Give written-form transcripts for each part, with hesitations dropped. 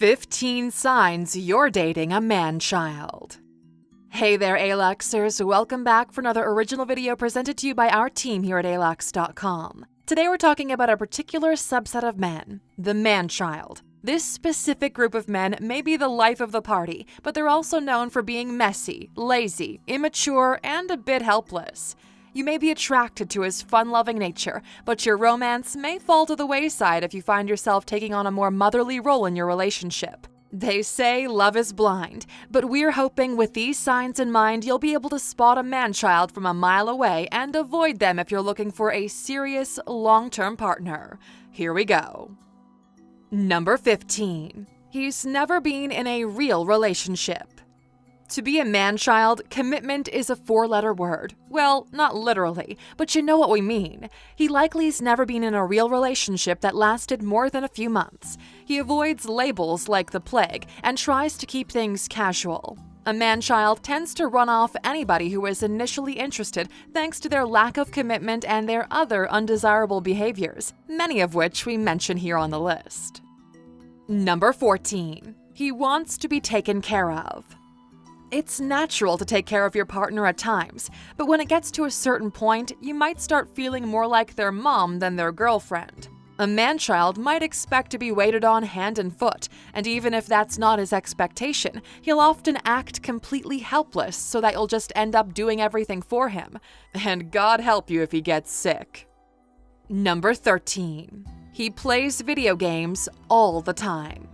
15 signs you're dating a man-child. Hey there, Aluxers. Welcome back for another original video presented to you by our team here at Alux.com. Today we're talking about a particular subset of men, the man-child. This specific group of men may be the life of the party, but they're also known for being messy, lazy, immature, and a bit helpless. You may be attracted to his fun-loving nature, but your romance may fall to the wayside if you find yourself taking on a more motherly role in your relationship. They say love is blind, but we're hoping with these signs in mind you'll be able to spot a man-child from a mile away and avoid them if you're looking for a serious, long-term partner. Here we go. Number 15. He's never been in a real relationship. To be a man-child, commitment is a 4-letter word. Well, not literally, but you know what we mean. He likely has never been in a real relationship that lasted more than a few months. He avoids labels like the plague and tries to keep things casual. A man-child tends to run off anybody who is initially interested thanks to their lack of commitment and their other undesirable behaviors, many of which we mention here on the list. Number 14. He wants to be taken care of. It's natural to take care of your partner at times, but when it gets to a certain point, you might start feeling more like their mom than their girlfriend. A man-child might expect to be waited on hand and foot, and even if that's not his expectation, he'll often act completely helpless so that you'll just end up doing everything for him. And God help you if he gets sick. Number 13. He plays video games all the time.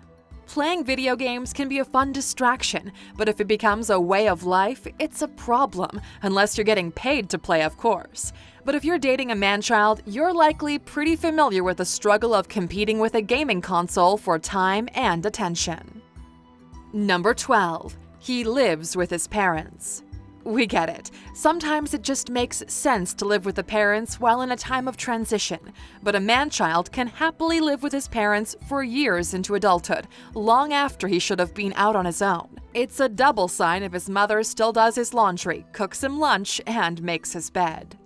Playing video games can be a fun distraction, but if it becomes a way of life, it's a problem, unless you're getting paid to play, of course. But if you're dating a man-child, you're likely pretty familiar with the struggle of competing with a gaming console for time and attention. Number 12. He lives with his parents. We get it. Sometimes it just makes sense to live with the parents while in a time of transition, but a man-child can happily live with his parents for years into adulthood, long after he should have been out on his own. It's a double sign if his mother still does his laundry, cooks him lunch, and makes his bed.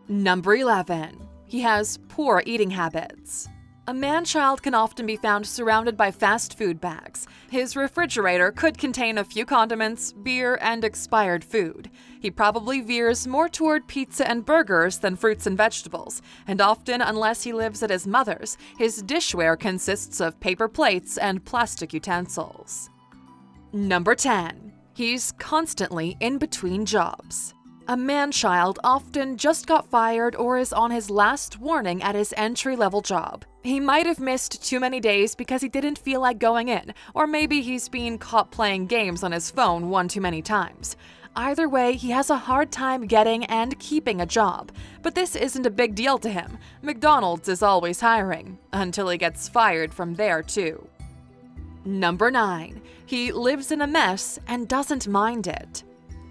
Number 11. He has poor eating habits. A man-child can often be found surrounded by fast food bags. His refrigerator could contain a few condiments, beer, and expired food. He probably veers more toward pizza and burgers than fruits and vegetables, and often, unless he lives at his mother's, his dishware consists of paper plates and plastic utensils. Number 10. He's constantly in between jobs. A man-child often just got fired or is on his last warning at his entry-level job. He might have missed too many days because he didn't feel like going in, or maybe he's been caught playing games on his phone one too many times. Either way, he has a hard time getting and keeping a job, but this isn't a big deal to him. McDonald's is always hiring, until he gets fired from there too. Number 9. He lives in a mess and doesn't mind it.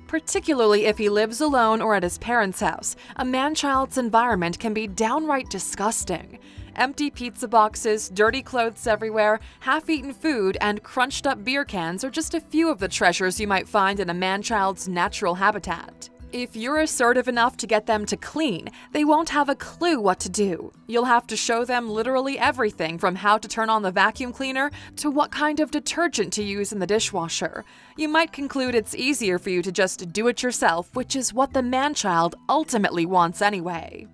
Particularly if he lives alone or at his parents' house, a man-child's environment can be downright disgusting. Empty pizza boxes, dirty clothes everywhere, half-eaten food, and crunched-up beer cans are just a few of the treasures you might find in a man-child's natural habitat. If you're assertive enough to get them to clean, they won't have a clue what to do. You'll have to show them literally everything from how to turn on the vacuum cleaner to what kind of detergent to use in the dishwasher. You might conclude it's easier for you to just do it yourself, which is what the man-child ultimately wants anyway.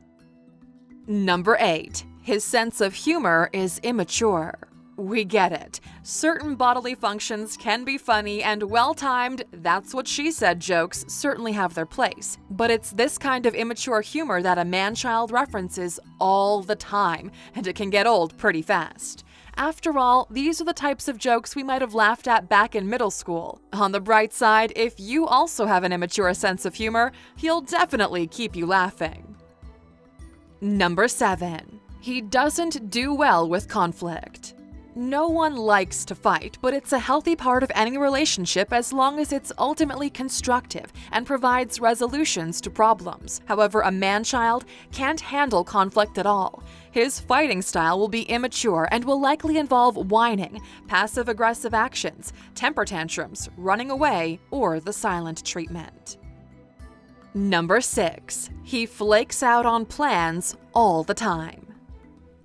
Number 8. His sense of humor is immature. We get it. Certain bodily functions can be funny, and well-timed "that's what she said" jokes certainly have their place. But it's this kind of immature humor that a man-child references all the time, and it can get old pretty fast. After all, these are the types of jokes we might have laughed at back in middle school. On the bright side, if you also have an immature sense of humor, he'll definitely keep you laughing. Number 7. He doesn't do well with conflict. No one likes to fight, but it's a healthy part of any relationship as long as it's ultimately constructive and provides resolutions to problems. However, a man-child can't handle conflict at all. His fighting style will be immature and will likely involve whining, passive-aggressive actions, temper tantrums, running away, or the silent treatment. Number 6. He flakes out on plans all the time.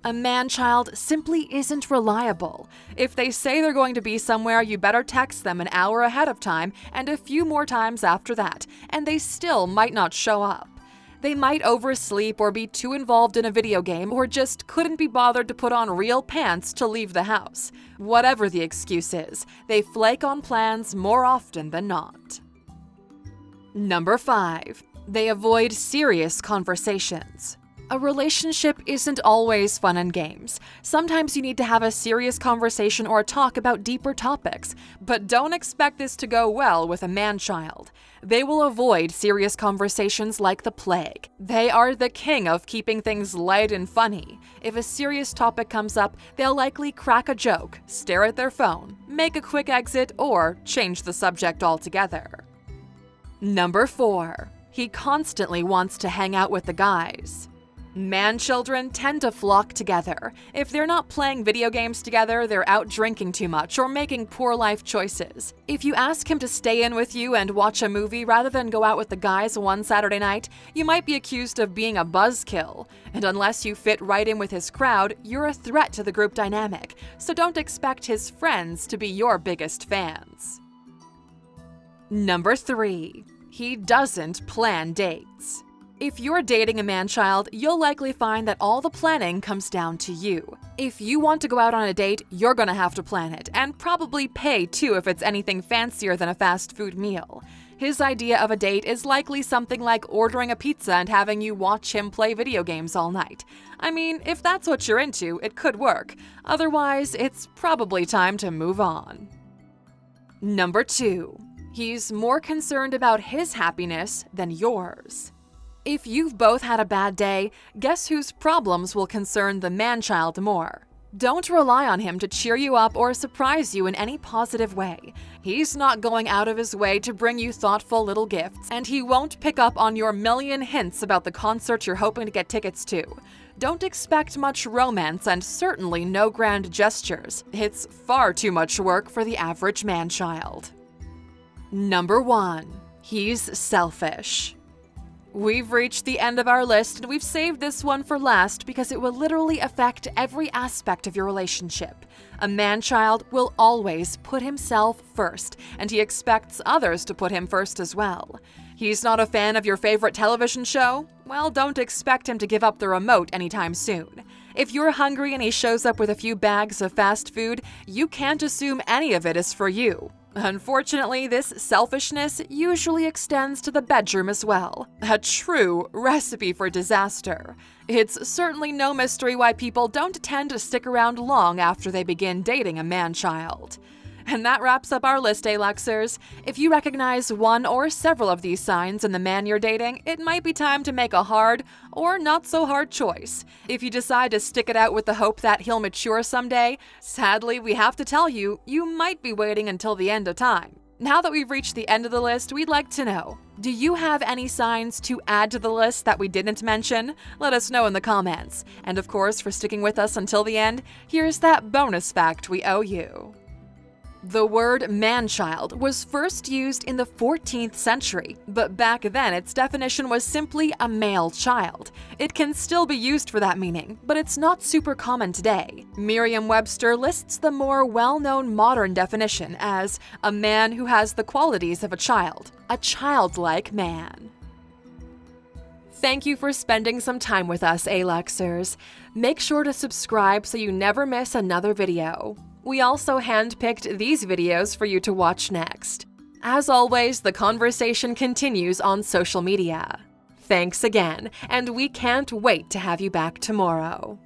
A man-child simply isn't reliable. If they say they're going to be somewhere, you better text them an hour ahead of time and a few more times after that, and they still might not show up. They might oversleep or be too involved in a video game or just couldn't be bothered to put on real pants to leave the house. Whatever the excuse is, they flake on plans more often than not. Number 5. They avoid serious conversations. A relationship isn't always fun and games. Sometimes you need to have a serious conversation or talk about deeper topics, but don't expect this to go well with a man-child. They will avoid serious conversations like the plague. They are the king of keeping things light and funny. If a serious topic comes up, they'll likely crack a joke, stare at their phone, make a quick exit, or change the subject altogether. Number 4. He constantly wants to hang out with the guys. Man-children tend to flock together. If they're not playing video games together, they're out drinking too much or making poor life choices. If you ask him to stay in with you and watch a movie rather than go out with the guys one Saturday night, you might be accused of being a buzzkill. And unless you fit right in with his crowd, you're a threat to the group dynamic, so don't expect his friends to be your biggest fans. Number 3. He doesn't plan dates. If you're dating a man-child, you'll likely find that all the planning comes down to you. If you want to go out on a date, you're gonna have to plan it, and probably pay too if it's anything fancier than a fast food meal. His idea of a date is likely something like ordering a pizza and having you watch him play video games all night. I mean, if that's what you're into, it could work. Otherwise, it's probably time to move on. Number 2. He's more concerned about his happiness than yours. If you've both had a bad day, guess whose problems will concern the man-child more? Don't rely on him to cheer you up or surprise you in any positive way. He's not going out of his way to bring you thoughtful little gifts, and he won't pick up on your million hints about the concert you're hoping to get tickets to. Don't expect much romance and certainly no grand gestures. It's far too much work for the average man-child. Number 1. He's selfish. We've reached the end of our list, and we've saved this one for last because it will literally affect every aspect of your relationship. A man-child will always put himself first, and he expects others to put him first as well. He's not a fan of your favorite television show? Well, don't expect him to give up the remote anytime soon. If you're hungry and he shows up with a few bags of fast food, you can't assume any of it is for you. Unfortunately, this selfishness usually extends to the bedroom as well. A true recipe for disaster. It's certainly no mystery why people don't tend to stick around long after they begin dating a man-child. And that wraps up our list, Aluxers. If you recognize one or several of these signs in the man you're dating, it might be time to make a hard or not so hard choice. If you decide to stick it out with the hope that he'll mature someday, sadly, we have to tell you, you might be waiting until the end of time. Now that we've reached the end of the list, we'd like to know, do you have any signs to add to the list that we didn't mention? Let us know in the comments. And of course, for sticking with us until the end, here's that bonus fact we owe you. The word man-child was first used in the 14th century, but back then its definition was simply a male child. It can still be used for that meaning, but it's not super common today. Merriam-Webster lists the more well-known modern definition as a man who has the qualities of a childlike man. Thank you for spending some time with us, Aluxers. Make sure to subscribe so you never miss another video. We also handpicked these videos for you to watch next. As always, the conversation continues on social media. Thanks again, and we can't wait to have you back tomorrow.